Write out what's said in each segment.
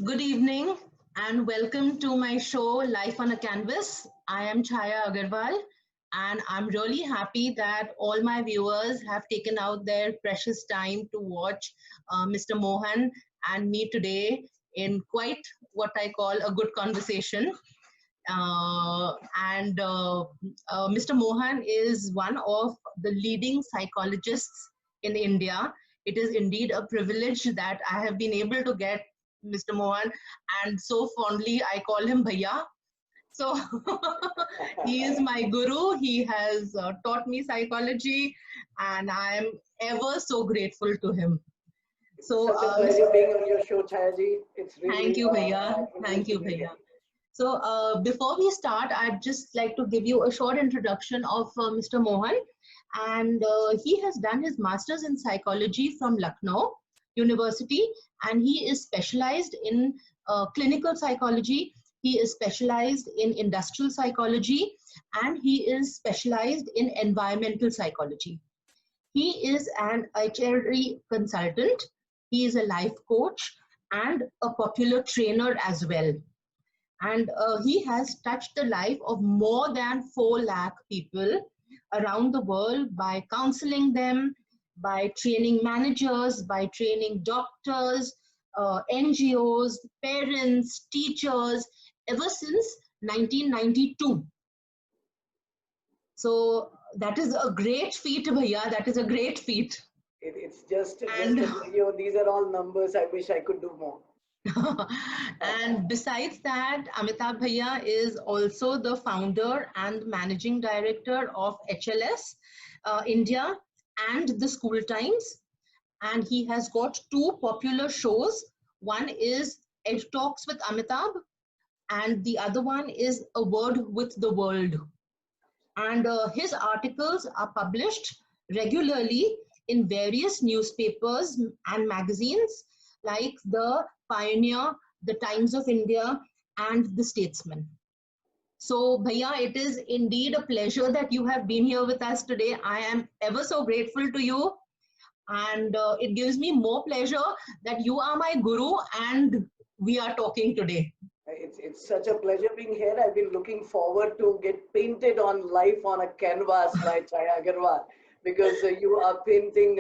Good evening and welcome to my show Life on a Canvas. I am Chaya Agarwal and I'm really happy that all my viewers have taken out their precious time to watch Mr. Mohan and me today in quite what I call a good conversation. And Mr. Mohan is one of the leading psychologists in India. It is indeed a privilege that I have been able to get Mr. Mohan, and so fondly I call him Bhaiya. So he is my guru. He has taught me psychology, and I am ever so grateful to him. It's So, such a pleasure being on your show, Chayaji. It's thank really you, Bhaiya. a privilege Thank to you, be Bhaiya. here. So before we start, I'd just like to give you a short introduction of Mr. Mohan. And he has done his master's in psychology from Lucknow University, and he is specialized in clinical psychology. He is specialized in industrial psychology, and he is specialized in environmental psychology. He is an HRE consultant. He is a life coach and a popular trainer as well, and he has touched the life of more than 4 lakh people around the world by counseling them, by training managers, by training doctors, NGOs, parents, teachers, ever since 1992. So that is a great feat, Bhaiya. That is a great feat. It's just And these are all numbers. I wish I could do more. and besides that, Amitabh Bhaiya is also the founder and managing director of HLS India and the School Times. And he has got two popular shows. One is Ed Talks with Amitabh, and the other one is A Word with the World. And his articles are published regularly in various newspapers and magazines like the Pioneer, the Times of India, and the Statesman. So, Bhaiya, it is indeed a pleasure that you have been here with us today. I am ever so grateful to you, and it gives me more pleasure that you are my guru and we are talking today. It's such a pleasure being here. I've been looking forward to get painted on life on a canvas by Chaya Agarwal because you are painting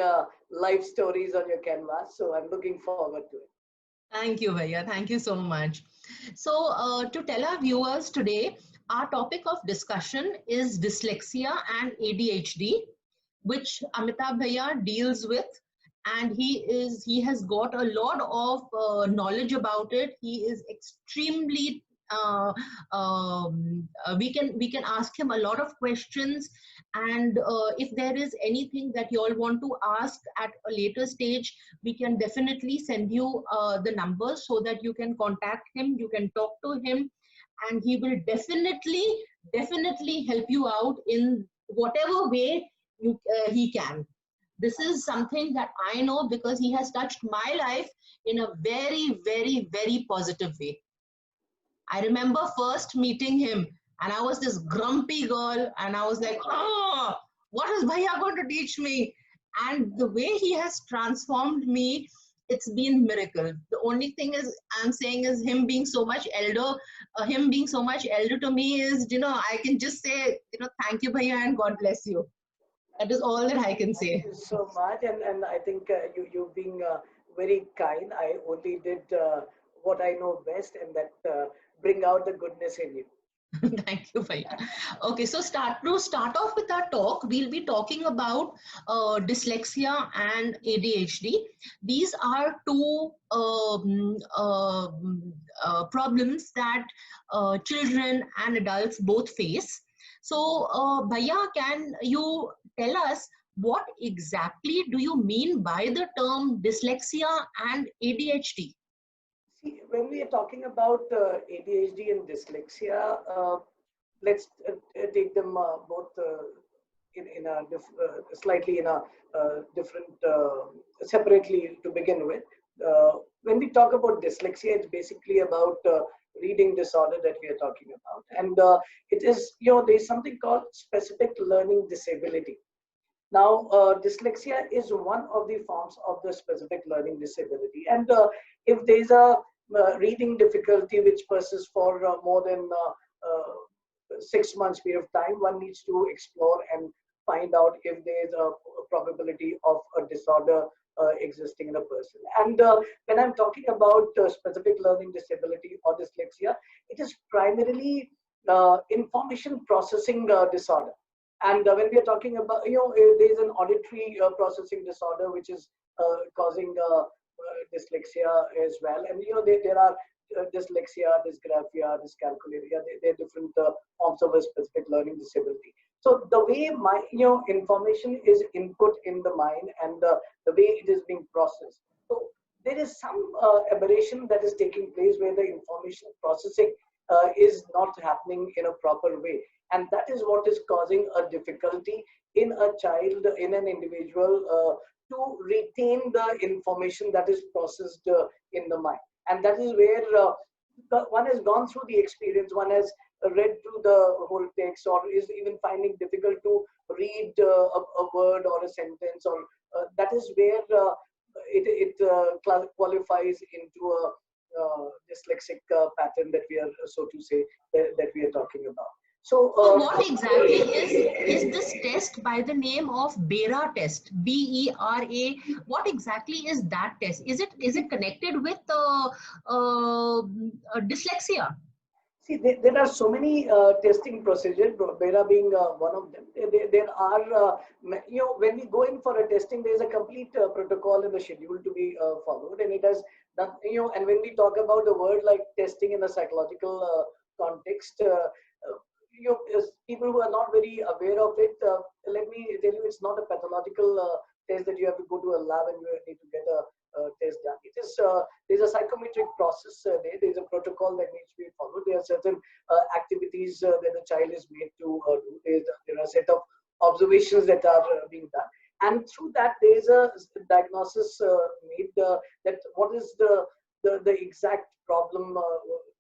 life stories on your canvas. So I'm looking forward to it. Thank you, Bhaiya. Thank you so much. So, to tell our viewers today, our topic of discussion is dyslexia and ADHD, which Amitabh Bhaiya deals with, and he has got a lot of knowledge about it. He is extremely we can ask him a lot of questions, and if there is anything that you all want to ask at a later stage, we can definitely send you the numbers so that you can contact him, you can talk to him, and he will definitely help you out in whatever way he can. This is something that I know because he has touched my life in a very positive way. I remember first meeting him, and I was this grumpy girl, and I was like, oh, what is Bhaiya going to teach me? And the way he has transformed me, it's been miracle. The only thing is I'm saying is him being so much elder to me is, I can just say, thank you, Bhaiya, and God bless you. That is all that I can Thank say. you so much, and I think you being very kind. I only did what I know best, and that bring out the goodness in you. Thank you, Bhaiya. Okay, so start off with our talk, we'll be talking about dyslexia and ADHD. These are two problems that children and adults both face. So, Bhaiya, can you tell us what exactly do you mean by the term dyslexia and ADHD? See, when we are talking about ADHD and dyslexia, let's take them both in a slightly in a different separately to begin with. When we talk about dyslexia, it's basically about reading disorder that we are talking about, and it is there's something called specific learning disability. Now, dyslexia is one of the forms of the specific learning disability, and if there's a reading difficulty which persists for more than 6 months period of time, one needs to explore and find out if there is a probability of a disorder existing in a person. And when I'm talking about specific learning disability or dyslexia, it is primarily information processing disorder. And when we are talking about, there is an auditory processing disorder which is causing dyslexia as well. And there are dyslexia, dysgraphia, dyscalculia. They're different forms of a specific learning disability. So the way my information is input in the mind and the way it is being processed. So there is some aberration that is taking place where the information processing is not happening in a proper way, and that is what is causing a difficulty in a child, in an individual, to retain the information that is processed in the mind. And that is where one has gone through the experience, one has read through the whole text, or is even finding difficult to read a word or a sentence, or that is where it qualifies into a dyslexic pattern that we are, so to say, that we are talking about. So what exactly is this test by the name of BERA test? BERA. What exactly is that test? Is it connected with dyslexia? See, there are so many testing procedures, BERA being one of them. There are, when we go in for a testing, there is a complete protocol and the schedule to be followed, and it has done, and when we talk about the word like testing in a psychological context, people who are not very aware of it, let me tell you, it's not a pathological test that you have to go to a lab and you need to get a test done. It is there's a psychometric process there's a protocol that needs to be followed. There are certain activities that the child is made to do. There are a set of observations that are being done, and through that there is a diagnosis made that what is the exact problem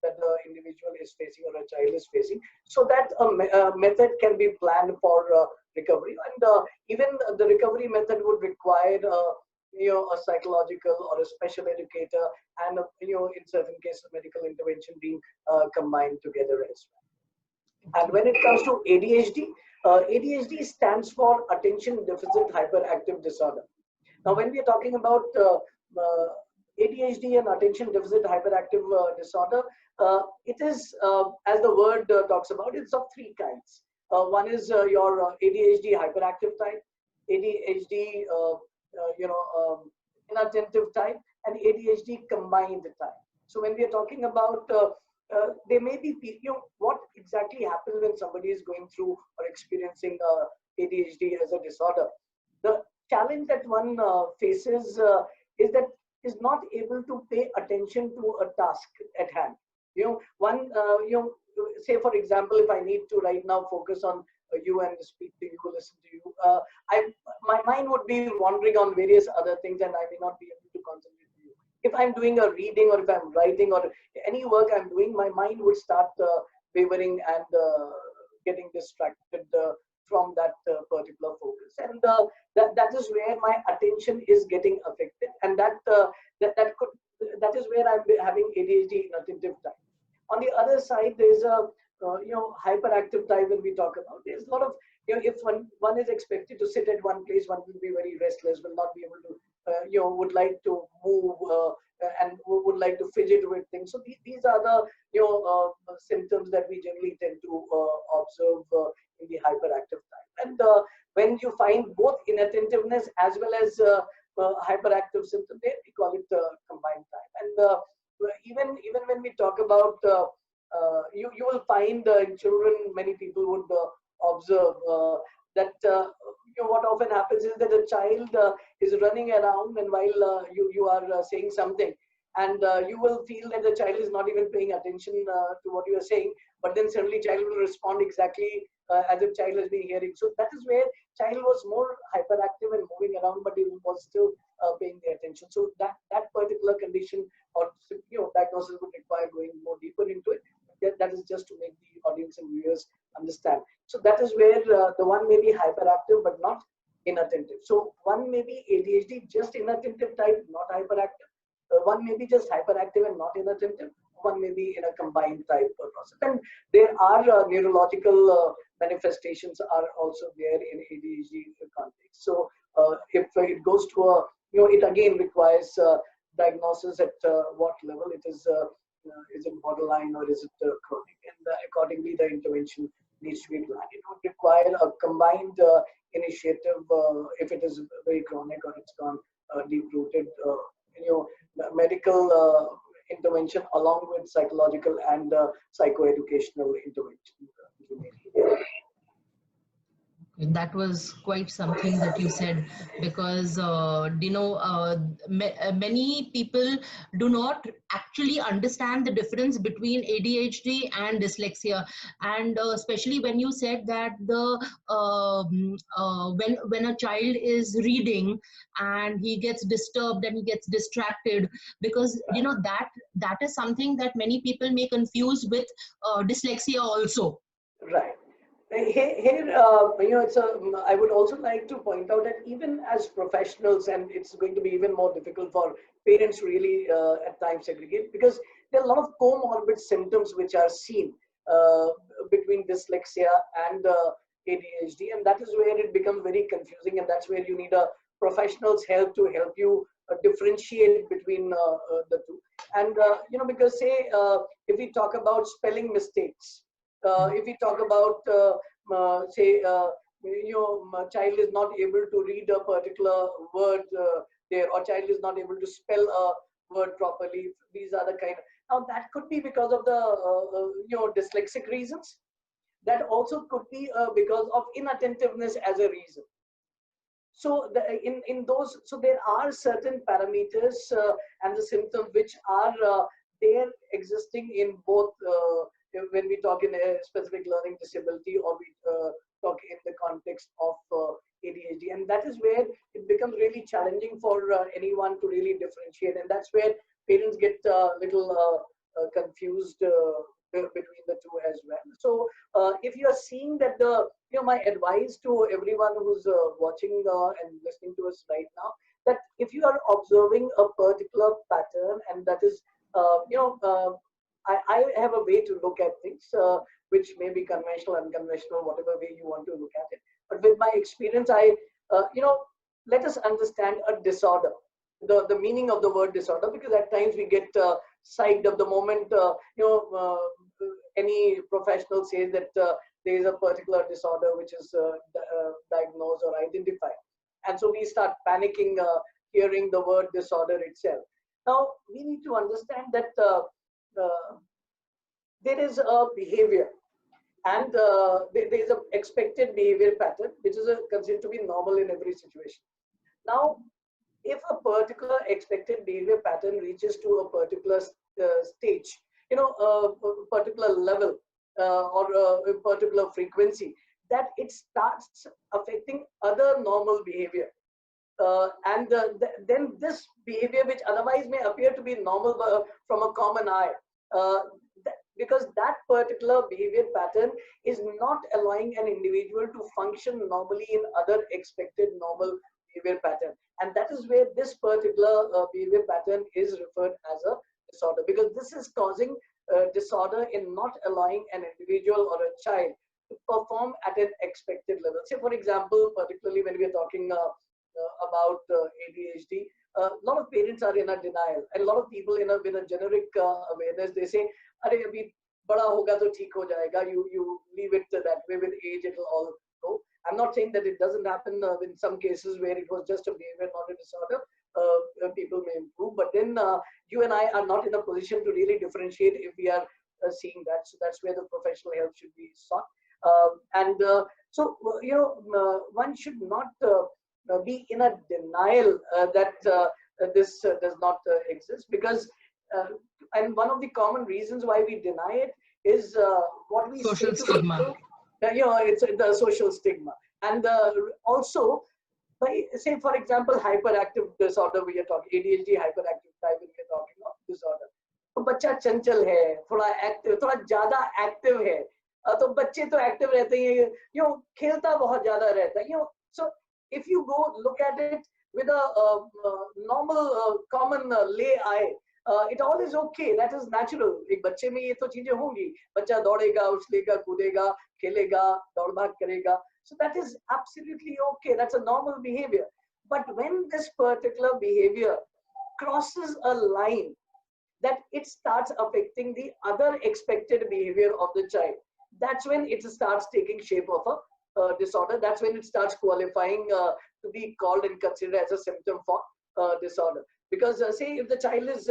that the individual is facing or a child is facing, so that a method can be planned for recovery. And even the recovery method would require a psychological or a special educator, and in certain cases medical intervention being combined together as well. And when it comes to ADHD, ADHD stands for attention deficit hyperactive disorder. Now when we are talking about ADHD and attention deficit hyperactive disorder, it is, as the word talks about, it's of three kinds. One is your ADHD hyperactive type, ADHD inattentive type, and ADHD combined type. So when we are talking about, there may be, what exactly happens when somebody is going through or experiencing ADHD as a disorder. The challenge that one faces is that is not able to pay attention to a task at hand. Say for example, if I need to right now focus on you and speak to you, listen to you, my mind would be wandering on various other things, and I may not be able to concentrate to you. If I'm doing a reading, or if I'm writing, or any work I'm doing, my mind would start wavering and getting distracted from that particular focus, and that is where my attention is getting affected, and that is where I'm having ADHD inattentive type. On the other side, there's a hyperactive type. When we talk about, there's a lot of, if one is expected to sit at one place, one will be very restless, will not be able to would like to move and would like to fidget with things. So these are the symptoms that we generally tend to observe in the hyperactive type. And when you find both inattentiveness as well as hyperactive symptoms, we call it combined type. And even when we talk about, you will find in children, many people would observe that what often happens is that a child is running around, and while you are saying something, and you will feel that the child is not even paying attention to what you are saying, but then suddenly child will respond exactly as if child has been hearing. So that is where child was more hyperactive and moving around, but he was still paying the attention. So that particular condition or diagnosis would require going more deeper into it. That is just to make the audience and viewers understand. So that is where the one may be hyperactive but not inattentive. So one may be ADHD, just inattentive type, not hyperactive. One may be just hyperactive and not inattentive. One may be in a combined type of process. And there are neurological manifestations are also there in ADHD context. So if it goes to a, it again requires diagnosis at what level it is. Is it borderline or is it chronic? And accordingly, the intervention needs to be planned. It would require a combined initiative if it is very chronic or it's gone deep-rooted. Medical intervention along with psychological and psychoeducational intervention. That was quite something that you said, because many people do not actually understand the difference between ADHD and dyslexia, and especially when you said that the when a child is reading and he gets disturbed and he gets distracted, because that is something that many people may confuse with dyslexia also. Right. Here, I would also like to point out that even as professionals, and it's going to be even more difficult for parents really at times segregate, because there are a lot of comorbid symptoms which are seen between dyslexia and ADHD, and that is where it becomes very confusing, and that's where you need a professional's help to help you differentiate between the two. And because say if we talk about spelling mistakes, if we talk about say child is not able to read a particular word there, or child is not able to spell a word properly, these are the kind of, now that could be because of the dyslexic reasons. That also could be because of inattentiveness as a reason. So in those, so there are certain parameters and the symptoms which are there existing in both when we talk in a specific learning disability, or we talk in the context of ADHD, and that is where it becomes really challenging for anyone to really differentiate, and that's where parents get a little confused between the two as well. So if you are seeing that my advice to everyone who's watching and listening to us right now, that if you are observing a particular pattern, and that is I have a way to look at things which may be conventional, unconventional, whatever way you want to look at it. But with my experience, let us understand a disorder, the meaning of the word disorder, because at times we get psyched up the moment any professional says that there is a particular disorder which is diagnosed or identified, and so we start panicking hearing the word disorder itself. Now we need to understand that there is a behavior, and there is an expected behavior pattern which is considered to be normal in every situation. Now, if a particular expected behavior pattern reaches to a particular stage, a particular level or a particular frequency, that it starts affecting other normal behavior. And then this behavior, which otherwise may appear to be normal from a common eye, because that particular behavior pattern is not allowing an individual to function normally in other expected normal behavior pattern. And that is where this particular behavior pattern is referred as a disorder, because this is causing disorder in not allowing an individual or a child to perform at an expected level. Say, for example, particularly when we are talking about ADHD, a lot of parents are in a denial, and a lot of people with a generic awareness, they say, "Arey, abhi bada hoga to theek ho jayega." You leave it that way. With age, it will all go. I'm not saying that it doesn't happen in some cases where it was just a behavior, not a disorder. People may improve, but then you and I are not in a position to really differentiate if we are seeing that. So that's where the professional help should be sought. One should not be in a denial that this does not exist, because and one of the common reasons why we deny it is what we social say to stigma. people. It's the social stigma, and also, by, say for example, hyperactive disorder, we are talking ADHD, hyperactive type, we are talking of disorder. तो बच्चा चंचल है, थोड़ा active, थोड़ा ज्यादा active है, तो बच्चे तो एक्टिव रहते हैं, खेलता बहुत ज्यादा रहता है, so if you go look at it with a normal, common lay eye, it all is okay. That is natural. एक बच्चे में ये तो चीजें होंगी. बच्चा दौड़ेगा, उछलेगा, कूदेगा, खेलेगा, दौड़ भाग करेगा. So that is absolutely okay. That's a normal behavior. But when this particular behavior crosses a line, that it starts affecting the other expected behavior of the child, that's when it starts taking shape of a disorder. That's when it starts qualifying to be called and considered as a symptom for disorder. Because say if the child is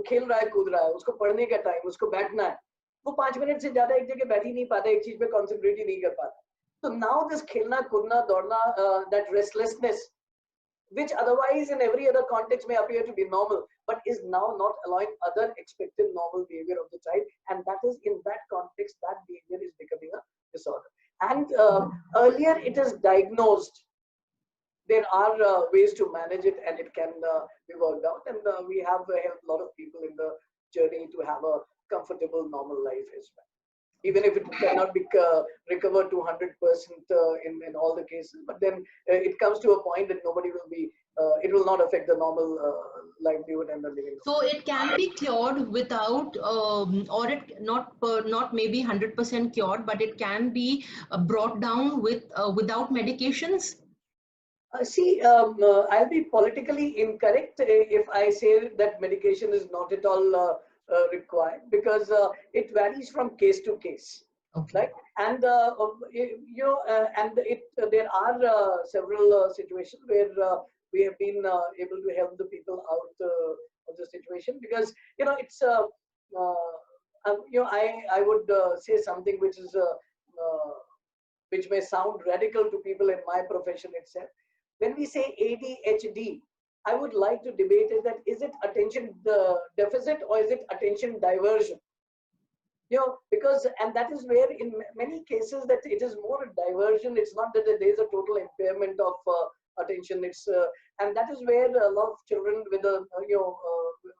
खेल रहा है, कूद रहा है, उसको पढ़ने का time, उसको बैठना है, वो 5 मिनट से ज्यादा एक जगह बैठ ही नहीं पाता, एक चीज पे कॉन्सेंट्रेट ही नहीं कर पाता. So now this खेलना, कूदना, दौड़ना, that restlessness, which otherwise in every other context may appear to be normal, but is now not allowing other expected normal behavior of the child, and that is in that context that behavior is becoming a disorder. And earlier it is diagnosed, there are ways to manage it, and it can be worked out, and we have helped a lot of people in the journey to have a comfortable normal life as well, even if it cannot be recovered to 100% in all the cases. But then it comes to a point that nobody will be, it will not affect the normal livelihood and the living. So it can be cured without, or it not maybe 100% cured, but it can be brought down with without medications. See, I'll be politically incorrect if I say that medication is not at all required, because it varies from case to case. Okay. Right? And there are several situations where we have been able to help the people out of the situation, because it's I would say something which is which may sound radical to people in my profession itself. When we say ADHD, I would like to debate is it attention deficit or is it attention diversion? Because, and that is where in many cases that it is more a diversion. It's not that there is a total impairment of attention. It's and that is where a lot of children with the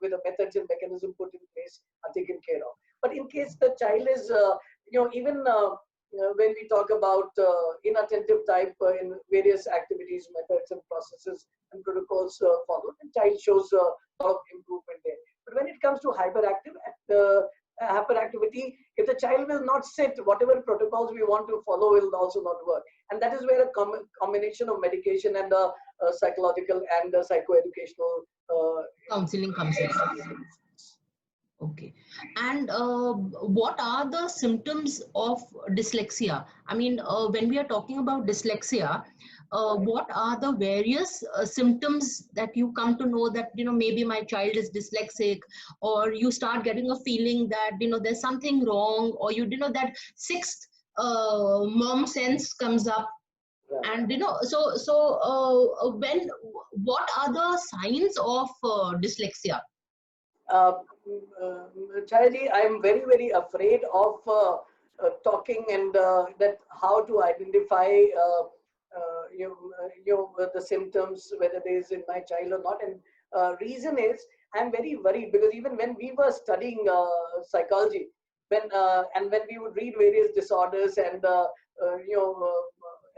with the methods and mechanism put in place are taken care of. But in case the child is even when we talk about inattentive type in various activities, methods and processes and protocols followed, the child shows a lot of improvement there. But when it comes to hyperactivity, if the child will not sit, whatever protocols we want to follow will also not work. And that is where a combination of medication and psychological and psychoeducational counseling comes in. Okay. And what are the symptoms of dyslexia? I mean, when we are talking about dyslexia, what are the various symptoms that you come to know that, maybe my child is dyslexic, or you start getting a feeling that, there's something wrong, or that sixth mom sense comes up. And, what are the signs of dyslexia? Chayaji, I'm very, very afraid of talking and that how to identify the symptoms, whether there is in my child or not. And reason is I'm very worried, because even when we were studying psychology, when we would read various disorders and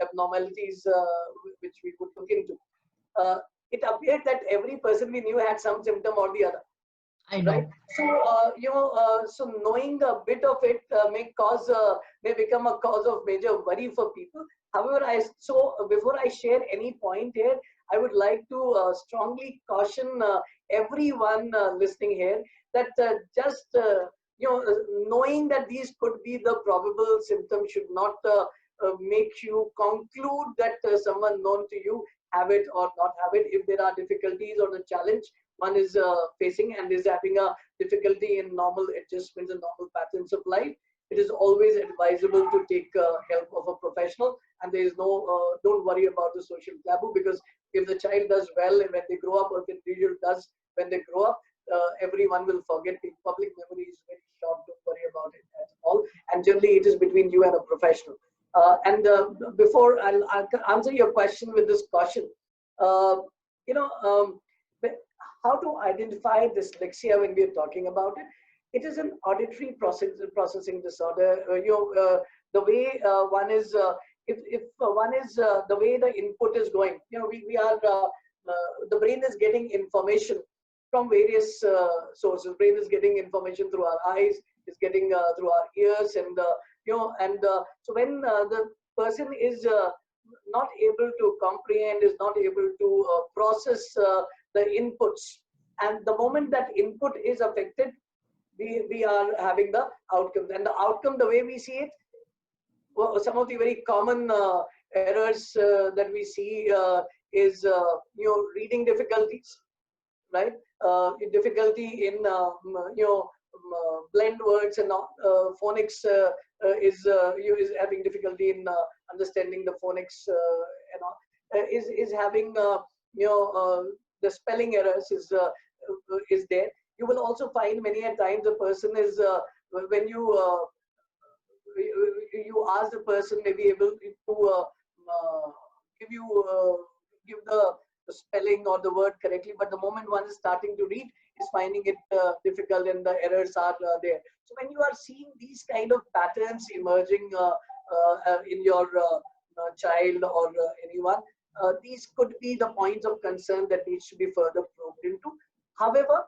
abnormalities which we would look into, it appeared that every person we knew had some symptom or the other. I know. Right? So, so knowing a bit of it may become a cause of major worry for people. However, before I share any point here, I would like to strongly caution everyone listening here that just knowing that these could be the probable symptoms should not make you conclude that someone known to you have it or not have it. If there are difficulties or the challenge one is facing and is having a difficulty in normal adjustments and normal patterns of life, it is always advisable to take help of a professional. And there is no, don't worry about the social taboo, because if the child does well and when they grow up, or if the individual does when they grow up, everyone will forget. Public memory is very short, don't worry about it at all. And generally it is between you and a professional. Before I'll answer your question with this caution, how to identify dyslexia when we are talking about it. It is an auditory processing disorder. The way one is, if one is the way the input is going. We are the brain is getting information from various sources. Brain is getting information through our eyes, is getting through our ears, and so when the person is not able to comprehend, is not able to process the inputs, and the moment that input is affected, we are having the outcomes. And the outcome, the way we see it, well, some of the very common errors that we see is reading difficulties, right? Difficulty in blend words, and phonics is having difficulty in understanding the phonics, is having the spelling errors is there. You will also find many a times a person is when you ask the person, may be able to give the spelling or the word correctly, but the moment one is starting to read, is finding it difficult, and the errors are there. So when you are seeing these kind of patterns emerging in your child or anyone, these could be the points of concern that needs to be further probed into. However,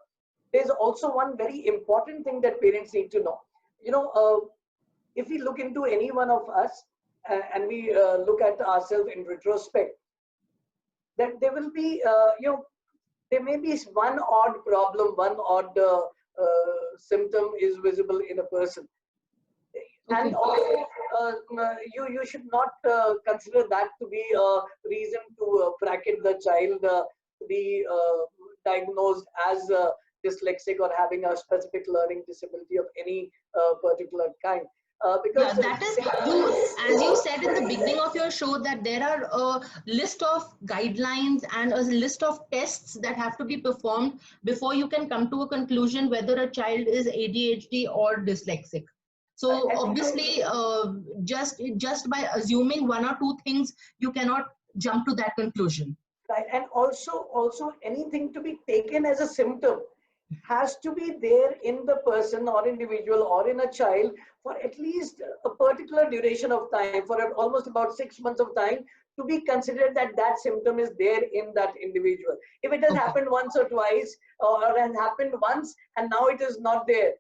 there's also one very important thing that parents need to know. If we look into any one of us and we look at ourselves in retrospect, that there will be, there may be one odd problem, one odd symptom is visible in a person. Okay. And also, you should not consider that to be a reason to bracket the child to be diagnosed as dyslexic or having a specific learning disability of any particular kind. Because that is, as you said in the beginning of your show, that there are a list of guidelines and a list of tests that have to be performed before you can come to a conclusion whether a child is ADHD or dyslexic. So obviously, just by assuming one or two things, you cannot jump to that conclusion. Right, and also anything to be taken as a symptom has to be there in the person or individual or in a child for at least a particular duration of time, for almost about 6 months of time, to be considered that that symptom is there in that individual. If it has happened once or twice, or has happened once and now it is not there,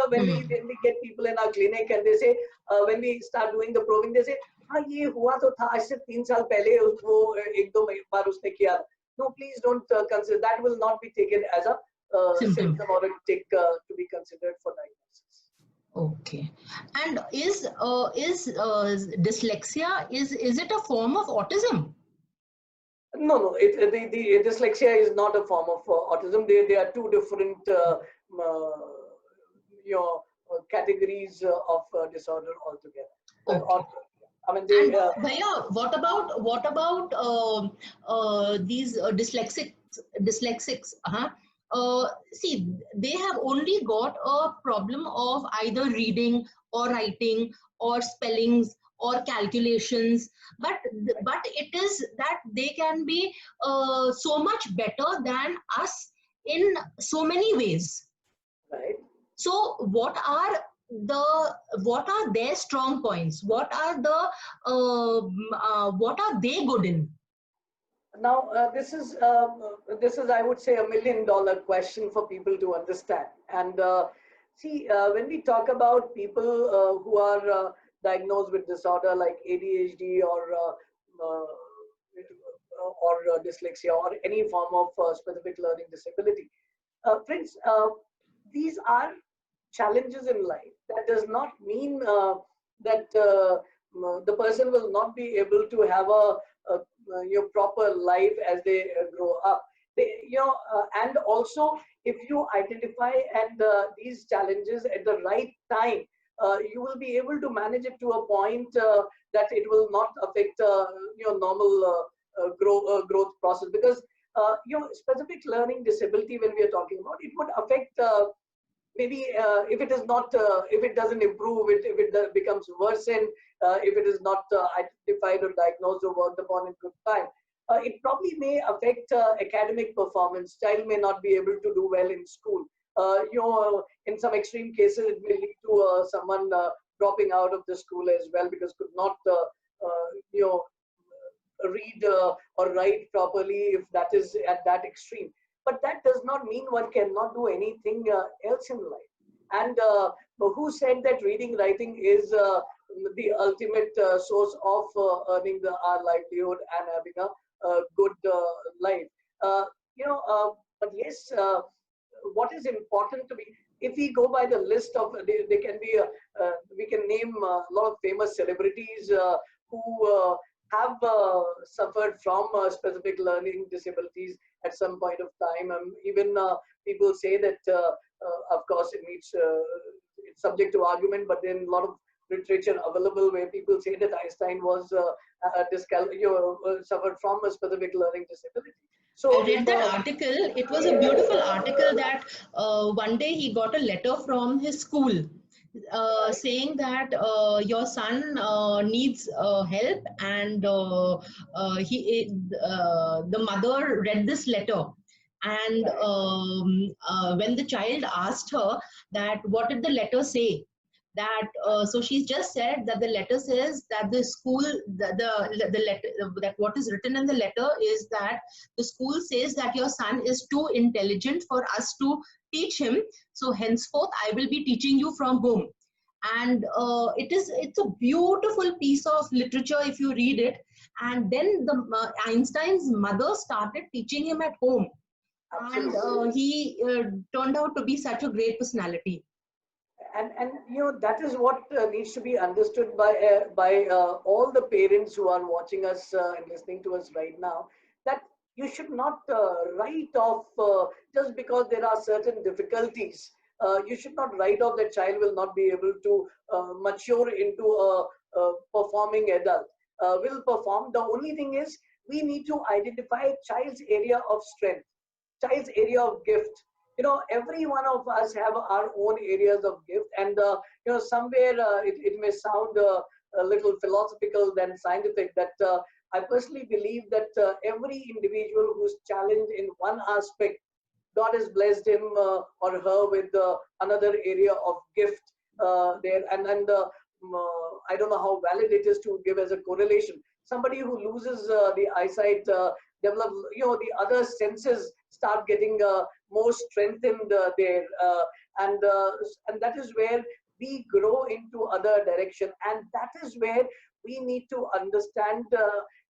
when we get people in our clinic and they say, when we start doing the probing, they say, हाँ ये हुआ तो था आज से 3 साल पहले वो एक दो बार उसने किया. No, please don't consider that. Will not be taken as a symptom or a tick to be considered for diagnosis. Okay. And is dyslexia, is it a form of autism? No. The dyslexia is not a form of autism. They are two different categories of disorder altogether. Okay. I mean, Bhaiya, what about these dyslexics? See, they have only got a problem of either reading or writing or spellings or calculations, but it is that they can be so much better than us in so many ways. Right. So what are their strong points? What are they good in? Now, this is I would say $1 million question for people to understand. And see, when we talk about people who are diagnosed with disorder like ADHD or dyslexia or any form of specific learning disability, friends, these are challenges in life. That does not mean that the person will not be able to have a proper life as they grow up. And also, if you identify and these challenges at the right time, you will be able to manage it to a point that it will not affect normal growth process. Because specific learning disability, when we are talking about, it would affect maybe if it is not, if it doesn't improve, if it becomes worsened, if it is not identified or diagnosed or worked upon in good time, it probably may affect academic performance. Child may not be able to do well in school. In some extreme cases, it may lead to someone dropping out of the school as well, because could not read or write properly if that is at that extreme. But that does not mean one cannot do anything else in life. And who said that reading, writing is the ultimate source of earning our livelihood and having a good life? But yes, what is important to be, if we go by the list of, they can be, we can name a lot of famous celebrities who have suffered from specific learning disabilities at some point of time. Even people say that, of course, it's subject to argument, but then a lot of literature available where people say that Einstein was suffered from a specific learning disability. I So read that article. It was a beautiful article that one day he got a letter from his school saying that your son needs help, and the mother read this letter. And when the child asked her that what did the letter say, that so she just said that the letter says that the school, the letter, that what is written in the letter is that the school says that your son is too intelligent for us to teach him, so henceforth I will be teaching you from home. And it's a beautiful piece of literature if you read it. And then the Einstein's mother started teaching him at home. Absolutely. And he turned out to be such a great personality. And that is what needs to be understood by all the parents who are watching us and listening to us right now, that you should not write off just because there are certain difficulties. You should not write off that child will not be able to mature into a performing adult. Will perform. The only thing is we need to identify child's area of strength, child's area of gift. Every one of us have our own areas of gift, and somewhere it may sound a little philosophical than scientific, that I personally believe that every individual who's challenged in one aspect, God has blessed him or her with another area of gift there. And I don't know how valid it is to give as a correlation. Somebody who loses the eyesight develop, the other senses start getting more strengthened there, and that is where we grow into other direction. And that is where we need to understand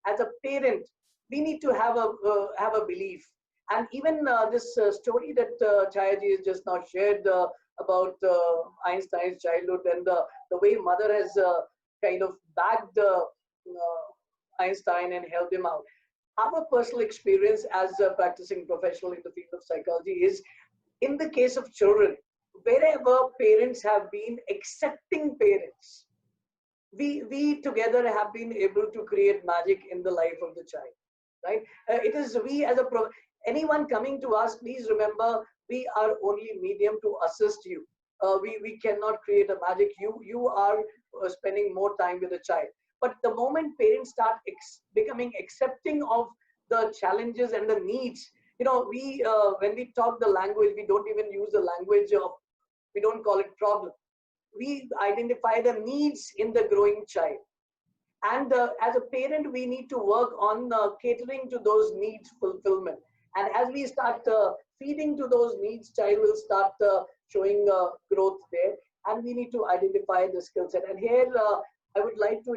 as a parent, we need to have a belief. And even this story that Chayaji has just now shared about Einstein's childhood, and the way mother has kind of backed Einstein and helped him out. Our personal experience as a practicing professional in the field of psychology is, in the case of children, wherever parents have been accepting parents, we together have been able to create magic in the life of the child, right? It is we as anyone coming to us, please remember, we are only medium to assist you. We cannot create a magic. You are spending more time with the child. But the moment parents start becoming accepting of the challenges and the needs, when we talk the language, we don't even use the language of, we don't call it problem. We identify the needs in the growing child. And as a parent, we need to work on catering to those needs fulfillment. And as we start feeding to those needs, child will start showing growth there. And we need to identify the skill set. And here, I would like to,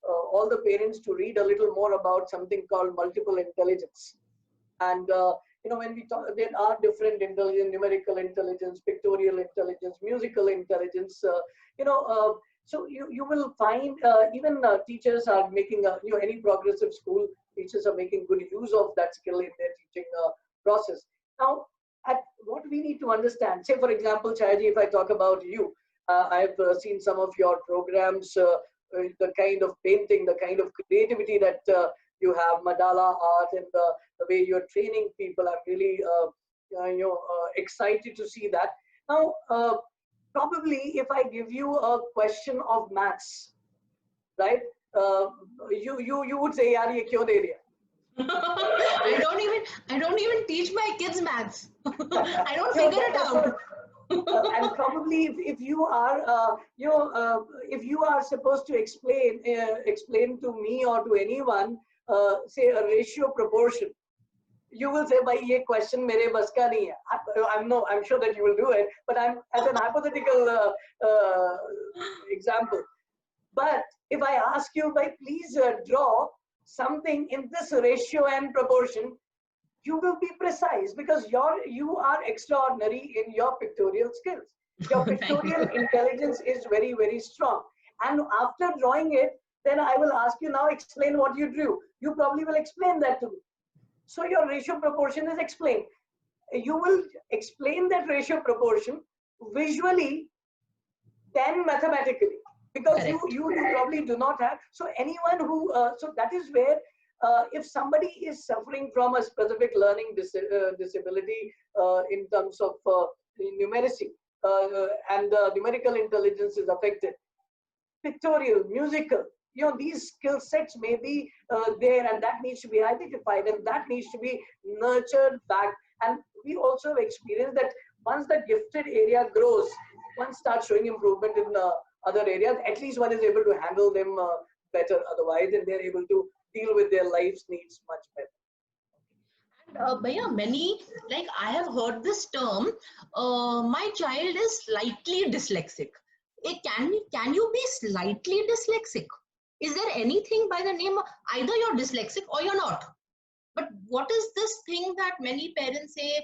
all the parents to read a little more about something called multiple intelligence. And, when we talk, there are different intelligence, numerical intelligence, pictorial intelligence, musical intelligence, so you will find even teachers are making, any progressive school, teachers are making good use of that skill in their teaching process. Now, what we need to understand, say for example, Chayaji, if I talk about you, I've seen some of your programs, the kind of painting, the kind of creativity that you have, mandala art, and the way you're training people. I'm really excited to see that. Now, probably if I give you a question of maths, right? You would say, "Yaar, ye kyon de rahe?" I don't even teach my kids maths. I don't figure it out. And probably if you are, if you are supposed to explain to me or to anyone, say a ratio proportion, you will say, "Bhai, ye question mere bas ka nahi hai." I'm sure that you will do it, but I'm as an hypothetical example. But if I ask you, "Bhai, please draw something in this ratio and proportion," you will be precise because you are extraordinary in your pictorial skills. Your Thank pictorial you. intelligence is very, very strong. And after drawing it, then I will ask you, now explain what you drew. You probably will explain that to me. So your ratio proportion is explained. You will explain that ratio proportion visually, then mathematically, because Correct. you probably do not have. So anyone who so that is where if somebody is suffering from a specific learning disability in terms of numeracy, and numerical intelligence is affected, pictorial, musical, these skill sets may be there, and that needs to be identified, and that needs to be nurtured back. And we also have experienced that once the gifted area grows, one starts showing improvement in other areas. At least one is able to handle them better otherwise, and they're able to deal with their life's needs much better. Bhaiya, many, like I have heard this term, my child is slightly dyslexic. Can you be slightly dyslexic? Is there anything by the name of either you're dyslexic or you're not? But what is this thing that many parents say,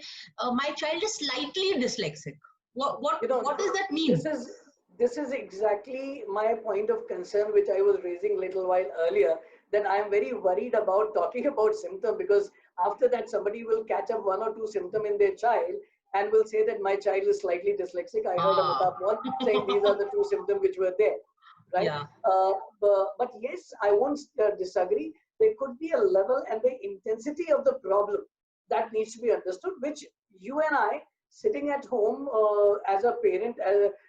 my child is slightly dyslexic? What does that mean? This is this is exactly my point of concern, which I was raising a little while earlier. That I am very worried about talking about symptom, because after that somebody will catch up one or two symptom in their child and will say that my child is slightly dyslexic. I heard Ah, Amitabh Mall saying these are the two symptoms which were there, right? yeah. But yes, I won't disagree. There could be a level and the intensity of the problem that needs to be understood, which you and I, sitting at home as a parent,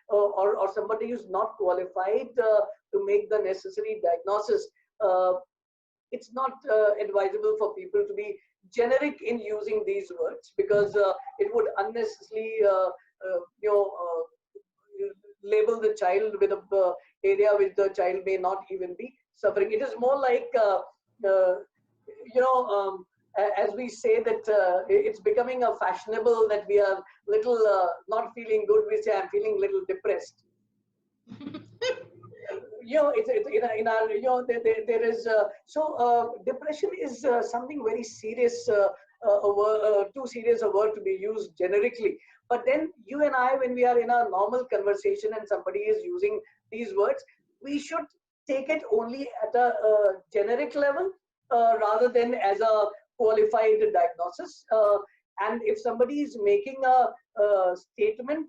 or somebody who's not qualified to make the necessary diagnosis, uh, it's not advisable for people to be generic in using these words, because it would unnecessarily label the child with a area which the child may not even be suffering. It is more like uh, you know as we say that it's becoming a fashionable that we are little not feeling good, we say I'm feeling little depressed. It's in our, there is depression is something very serious, too serious a word to be used generically. But then you and I, when we are in a normal conversation and somebody is using these words, we should take it only at a generic level, rather than as a qualified diagnosis. And if somebody is making a statement,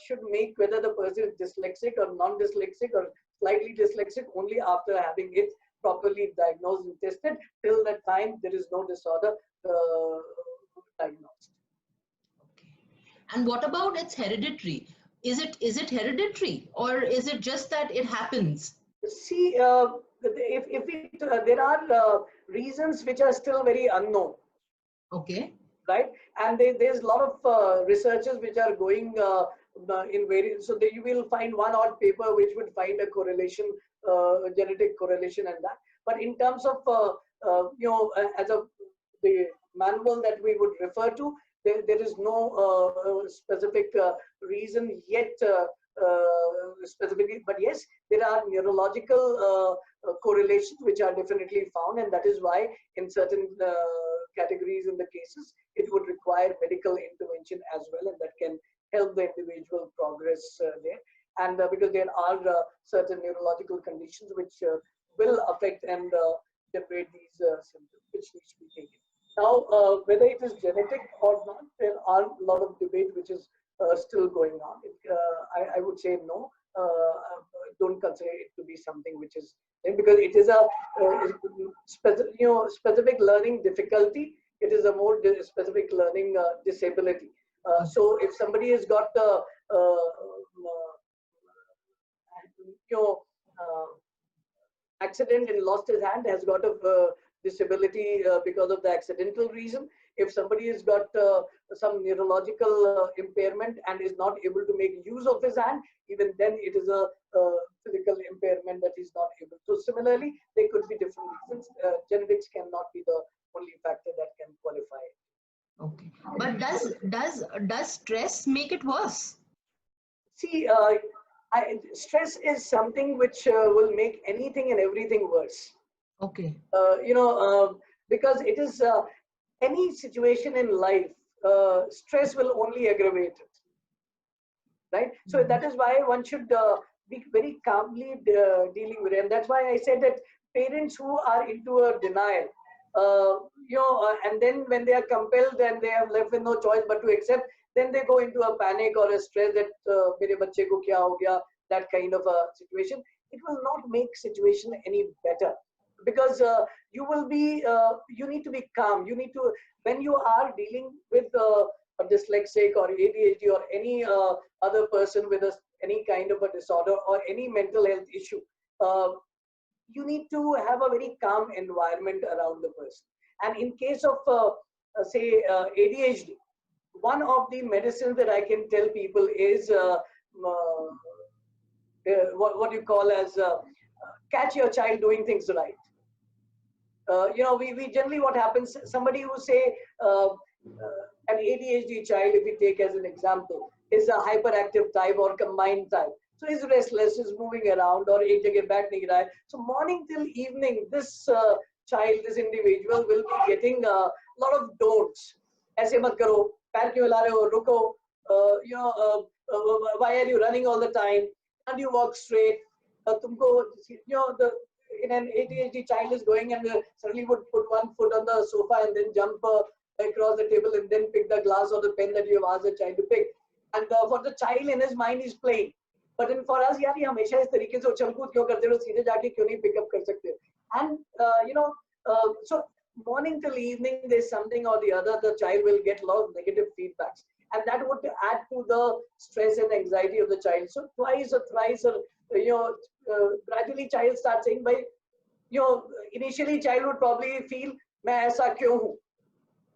should make whether the person is dyslexic or non-dyslexic or slightly dyslexic only after having it properly diagnosed and tested. Till that time, there is no disorder diagnosed. Okay. And what about its hereditary? Is it hereditary, or is it just that it happens? See, there are reasons which are still very unknown, Okay. right? And there's a lot of researches which are going in various, so that you will find one odd paper which would find a correlation, genetic correlation and that. But in terms of as a the manual that we would refer to, there is no specific reason yet specifically. But yes, there are neurological correlations which are definitely found, and that is why in certain categories in the cases it would require medical intervention as well, and that can help the individual progress there. And because there are certain neurological conditions which will affect and generate these symptoms, which needs to be taken. Now, whether it is genetic or not, there are a lot of debate which is still going on. I would say no. Don't consider it to be something which is, because it is a specific learning difficulty. It is a more specific learning disability. So if somebody has got the you know, accident and lost his hand, has got a disability because of the accidental reason, If somebody has got some neurological impairment and is not able to make use of his hand, even then it is a physical impairment that he's not able. So similarly, there could be different reasons. Genetics cannot be the only factor that can qualify it. Okay. But does stress make it worse? See, stress is something which will make anything and everything worse. Okay. Because it is any situation in life, stress will only aggravate it, right? So that is why one should be very calmly dealing with it. And that's why I said that parents who are into a denial, and then when they are compelled and they have left with no choice but to accept, then they go into a panic or a stress that mere bacche ko kya ho gaya, that kind of a situation. It will not make situation any better, because you need to be calm. You need to, when you are dealing with a dyslexic or ADHD or any other person with any kind of a disorder or any mental health issue, you need to have a very calm environment around the person. And in case of say ADHD, one of the medicines that I can tell people is what you call as catch your child doing things right. We generally, what happens, somebody who say an ADHD child, if we take as an example, is a hyperactive type or combined type. So he's restless, is moving around, or ek jagah baith nahi raha hai. So morning till evening, this child, this individual will be getting a lot of don'ts. Aise mat karo, pair kyun hila rahe ho, ruko, why are you running all the time? Can't you walk straight? Tumko, in an ADHD child is going and suddenly would put one foot on the sofa and then jump across the table and then pick the glass or the pen that you have asked the child to pick. And for the child, in his mind, he's playing. But for us, yaar, ye hamesha is tarike se uchal kood kyun karte ho, seedhe jaake kyun nahi pick up kar sakte? And so morning till evening, there's something or the other, the child will get a lot of negative feedbacks. And that would add to the stress and anxiety of the child. So twice or thrice, or gradually child starts saying, by initially child would probably feel, main aisa kyun hu?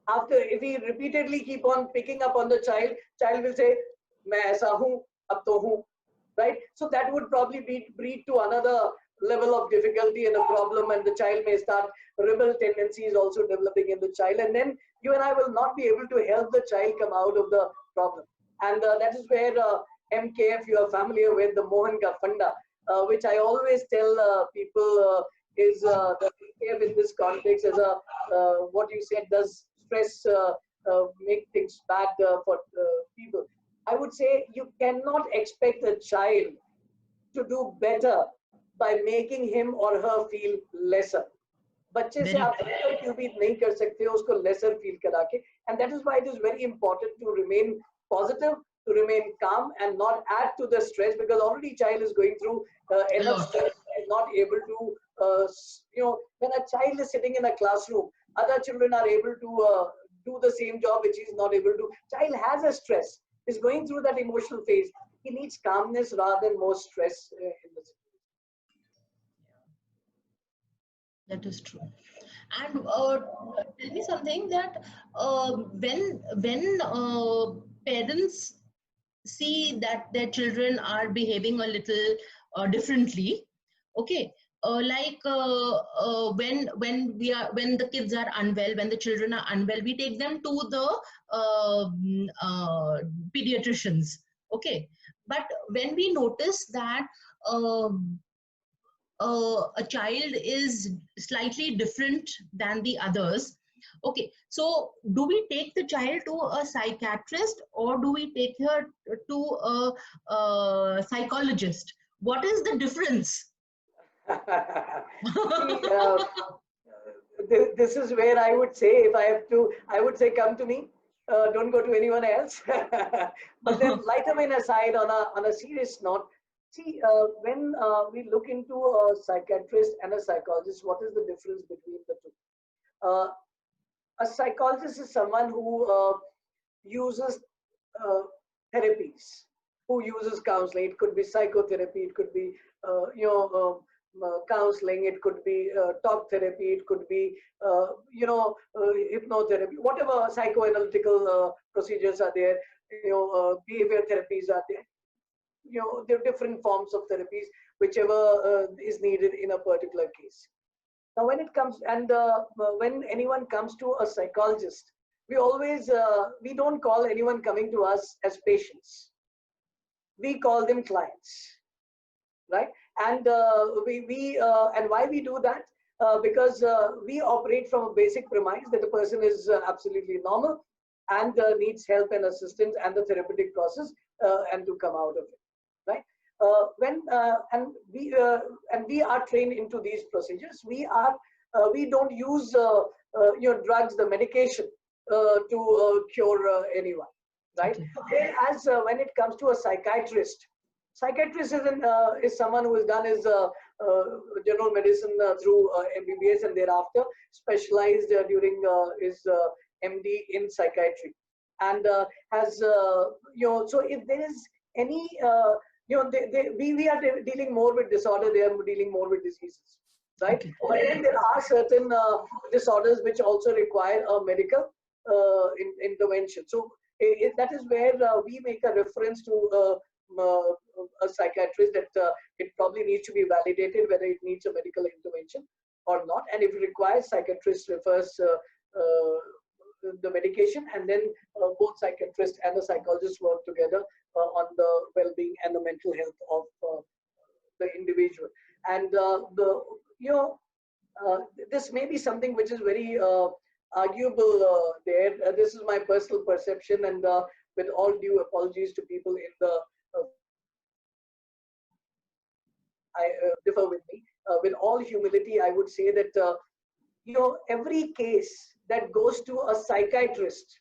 After, if we repeatedly keep on picking up on the child will say, main aisa hu, ab to hu, right? So that would probably breed to another level of difficulty and a problem, and the child may start rebel tendencies also developing in the child, and then you and I will not be able to help the child come out of the problem. And that is where MKF, you are familiar with the Mohan ka funda, which I always tell people is the MKF in this context is what you said, does stress make things bad for people? I would say you cannot expect a child to do better by making him or her feel lesser. बच्चे से आप क्यों भी नहीं कर सकते हो उसको lesser feel करा के, and that is why it is very important to remain positive, to remain calm and not add to the stress, because already child is going through enough stress and not able to when a child is sitting in a classroom, other children are able to do the same job which he is not able to. Child has a stress, is going through that emotional phase. He needs calmness rather than more stress in the situation. That is true. And tell me something, that when parents see that their children are behaving a little differently, okay, when the kids are unwell, when the children are unwell, we take them to the pediatricians, okay. But when we notice that a child is slightly different than the others, okay, so do we take the child to a psychiatrist or do we take her to a psychologist? What is the difference? See, this is where I would say, if I have to, I would say, come to me. Don't go to anyone else. But then, lighter aside, on a serious note, see, when we look into a psychiatrist and a psychologist, what is the difference between the two? A psychologist is someone who uses therapies, who uses counseling. It could be psychotherapy, it could be counseling, it could be talk therapy, it could be hypnotherapy, whatever psychoanalytical procedures are there, behavior therapies are there. There are different forms of therapies, whichever is needed in a particular case. Now, when it comes when anyone comes to a psychologist, we always we don't call anyone coming to us as patients. We call them clients, right? And and why we do that? Because we operate from a basic premise that the person is absolutely normal and needs help and assistance and the therapeutic process and to come out of it, right? And we are trained into these procedures. We don't use drugs, the medication to cure anyone, right? Okay. Whereas when it comes to a psychiatrist is someone who has done his general medicine through MBBS and thereafter specialized during his MD in psychiatry, and has so if there is any we are dealing more with disorder, they are dealing more with diseases, right? Okay. But then there are certain disorders which also require a medical intervention. So that is where we make a reference to a psychiatrist that it probably needs to be validated whether it needs a medical intervention or not, and if it requires, psychiatrist refers the medication, and then both psychiatrist and the psychologist work together on the well-being and the mental health of the individual. And this may be something which is very arguable there. This is my personal perception, and with all due apologies to people in the differ with me. With all humility, I would say that every case that goes to a psychiatrist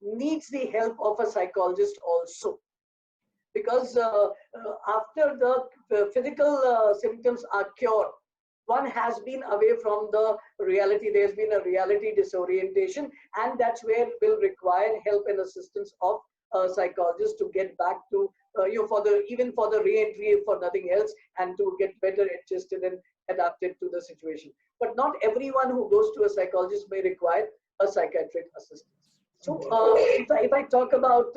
needs the help of a psychologist also, because after the physical symptoms are cured, one has been away from the reality. There's been a reality disorientation, and that's where will require help and assistance of a psychologist to get back to even for the re-entry, if for nothing else, and to get better adjusted and adapted to the situation. But not everyone who goes to a psychologist may require a psychiatric assistance. So if I talk about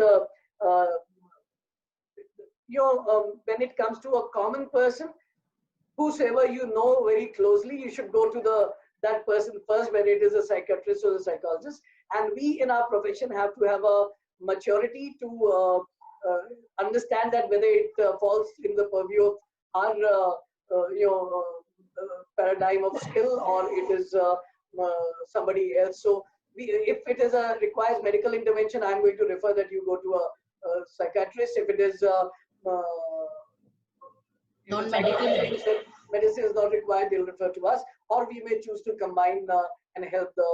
when it comes to a common person, whosoever you know very closely, you should go to that person first, whether it is a psychiatrist or a psychologist. And we in our profession have to have a maturity to understand that whether it falls in the purview of our paradigm of skill, or it is somebody else. So if it is requires medical intervention, I'm going to refer that you go to a psychiatrist. If it is Non-medical. medicine is not required, they'll refer to us, or we may choose to combine and help the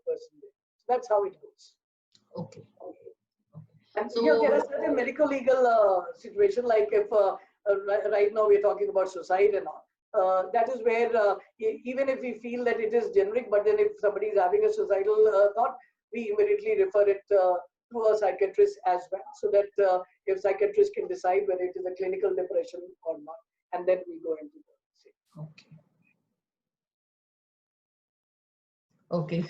person. So that's how it goes. Okay. And So there are certain medical legal situation, like if right now we're talking about suicide and all. That is where even if we feel that it is generic, but then if somebody is having a suicidal thought, we immediately refer it to a psychiatrist as well, so that if psychiatrist can decide whether it is a clinical depression or not, and then we go into the okay. Okay.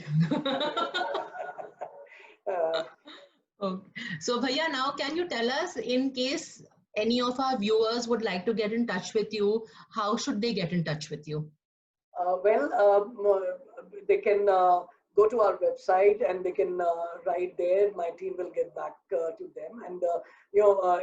So Bhaiya, now can you tell us, in case any of our viewers would like to get in touch with you, how should they get in touch with you? They can go to our website and they can write there. My team will get back to them. And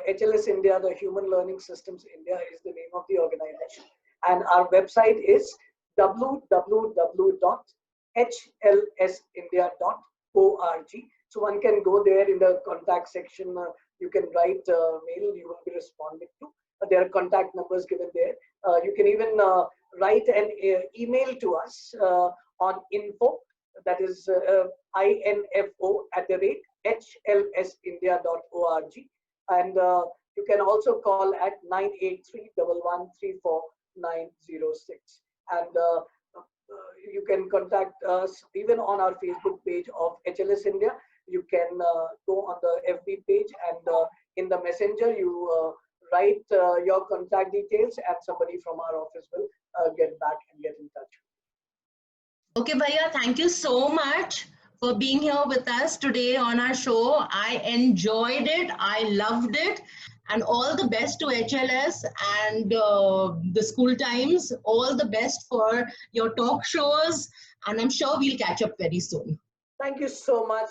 HLS India, the Human Learning Systems India, is the name of the organization. And our website is www.hLSindia.org. So one can go there in the contact section. You can write mail, you will be responded to. There are contact numbers given there. You can even write an email to us on info, that is info@hLSindia.org. And you can also call at 983-1134906. And you can contact us even on our Facebook page of HLS India. You can go on the FB page, and in the messenger you write your contact details, and somebody from our office will get back and get in touch. Okay, Bhaiya, thank you so much for being here with us today on our show. I enjoyed it. I loved it. And all the best to HLS and the school times. All the best for your talk shows. And I'm sure we'll catch up very soon. Thank you so much.